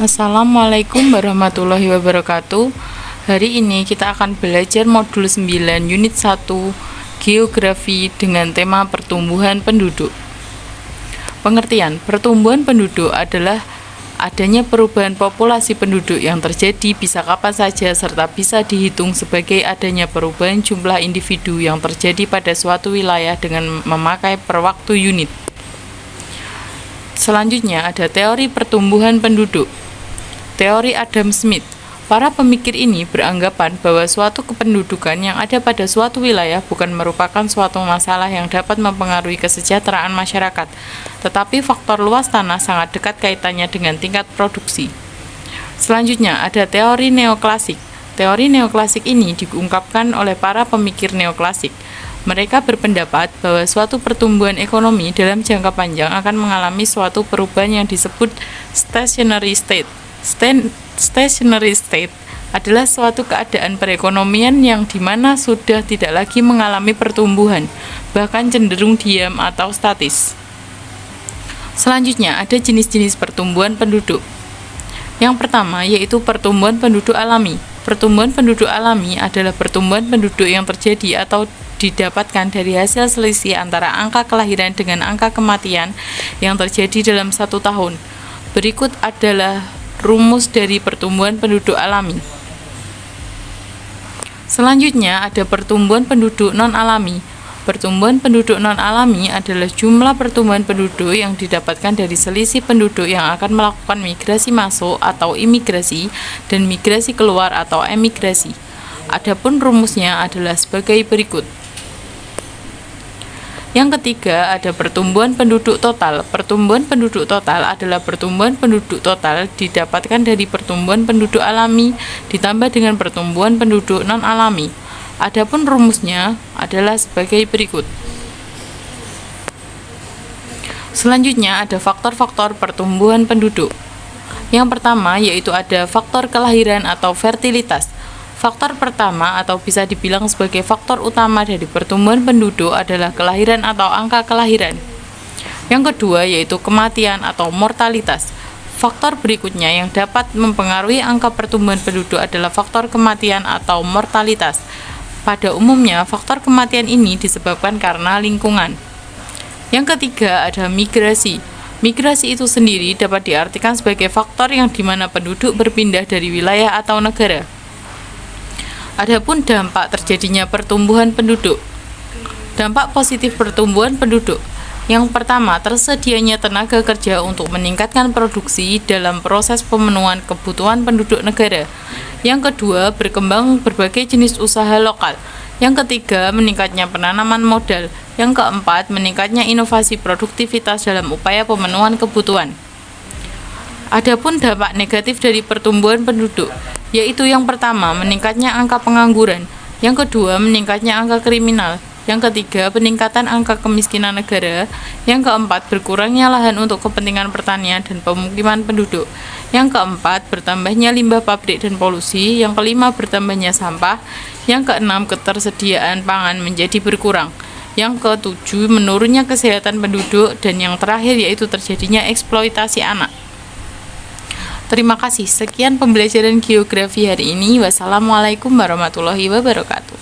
Assalamualaikum warahmatullahi wabarakatuh. Hari ini kita akan belajar modul 9 unit 1 Geografi dengan tema pertumbuhan penduduk. Pengertian: pertumbuhan penduduk adalah adanya perubahan populasi penduduk yang terjadi bisa kapan saja serta bisa dihitung sebagai adanya perubahan jumlah individu yang terjadi pada suatu wilayah dengan memakai per waktu unit. Selanjutnya ada teori pertumbuhan penduduk. Teori Adam Smith. Para pemikir ini beranggapan bahwa suatu kependudukan yang ada pada suatu wilayah bukan merupakan suatu masalah yang dapat mempengaruhi kesejahteraan masyarakat, tetapi faktor luas tanah sangat dekat kaitannya dengan tingkat produksi. Selanjutnya ada teori neoklasik. Teori neoklasik ini diungkapkan oleh para pemikir neoklasik. Mereka berpendapat bahwa suatu pertumbuhan ekonomi dalam jangka panjang akan mengalami suatu perubahan yang disebut stationary state. Stationary state adalah suatu keadaan perekonomian yang dimana sudah tidak lagi mengalami pertumbuhan, bahkan cenderung diam atau statis. Selanjutnya ada jenis-jenis pertumbuhan penduduk. Yang pertama yaitu pertumbuhan penduduk alami. Pertumbuhan penduduk alami adalah pertumbuhan penduduk yang terjadi atau didapatkan dari hasil selisih antara angka kelahiran dengan angka kematian yang terjadi dalam satu tahun. Berikut adalah rumus dari pertumbuhan penduduk alami. Selanjutnya ada pertumbuhan penduduk non-alami. Pertumbuhan penduduk non-alami adalah jumlah pertumbuhan penduduk yang didapatkan dari selisih penduduk yang akan melakukan migrasi masuk atau imigrasi dan migrasi keluar atau emigrasi. Adapun rumusnya adalah sebagai berikut. Yang ketiga ada pertumbuhan penduduk total. Pertumbuhan penduduk total adalah pertumbuhan penduduk total didapatkan dari pertumbuhan penduduk alami ditambah dengan pertumbuhan penduduk non-alami. Adapun rumusnya adalah sebagai berikut. Selanjutnya ada faktor-faktor pertumbuhan penduduk. Yang pertama yaitu ada faktor kelahiran atau fertilitas. Faktor pertama atau bisa dibilang sebagai faktor utama dari pertumbuhan penduduk adalah kelahiran atau angka kelahiran. Yang kedua yaitu kematian atau mortalitas. Faktor berikutnya yang dapat mempengaruhi angka pertumbuhan penduduk adalah faktor kematian atau mortalitas. Pada umumnya, faktor kematian ini disebabkan karena lingkungan. Yang ketiga ada migrasi. Migrasi itu sendiri dapat diartikan sebagai faktor yang dimana penduduk berpindah dari wilayah atau negara. Adapun dampak terjadinya pertumbuhan penduduk. Dampak positif pertumbuhan penduduk. Yang pertama, tersedianya tenaga kerja untuk meningkatkan produksi dalam proses pemenuhan kebutuhan penduduk negara. Yang kedua, berkembang berbagai jenis usaha lokal. Yang ketiga, meningkatnya penanaman modal. Yang keempat, meningkatnya inovasi produktivitas dalam upaya pemenuhan kebutuhan. Adapun dampak negatif dari pertumbuhan penduduk, yaitu yang pertama, meningkatnya angka pengangguran, yang kedua, meningkatnya angka kriminal, yang ketiga, peningkatan angka kemiskinan negara, yang keempat, berkurangnya lahan untuk kepentingan pertanian dan pemukiman penduduk, yang keempat, bertambahnya limbah pabrik dan polusi, yang kelima, bertambahnya sampah, yang keenam, ketersediaan pangan menjadi berkurang, yang ketujuh, menurunnya kesehatan penduduk, dan yang terakhir yaitu terjadinya eksploitasi anak. Terima kasih. Sekian pembelajaran geografi hari ini. Wassalamualaikum warahmatullahi wabarakatuh.